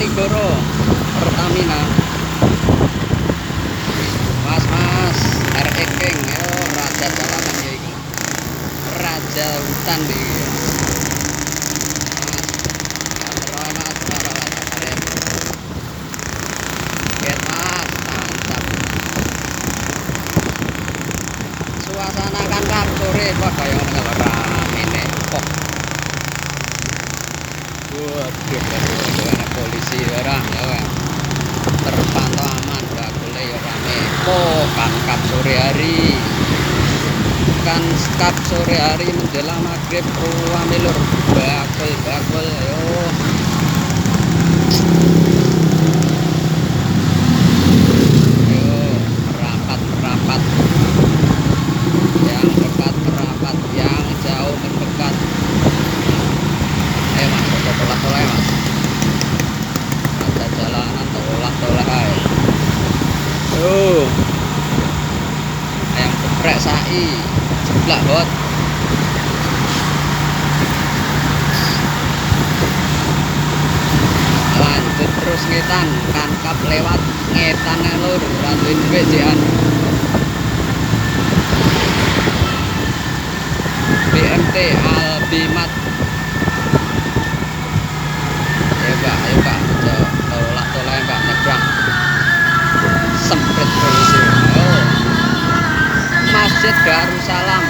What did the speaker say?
Malioboro Pertamina. Mas RE King yo raja jalanan ya iki. Raja hutan iki. Suasana kan sore kok kaya ngono ramene kok. Waduh, ada polisi orang ya. Terpantau aman, gak boleh ya rame. Kan kap sore hari. Kan kap sore hari menjelang maghrib rame lur. Bakul ayo. Merapat. Yang dekat merapat, yang jauh mendekat. Ayo mas, tolak ya mas. Ada jalanan tolak ayo. Ayam geprek sai, jeblak bot. Lanjut terus ngetan, kankap lewat ngetan lur, rantuin bejian. BMT Albimat. Ayo kak, tolak mbak nyebrang. Semprit polisi. Masjid Darussalam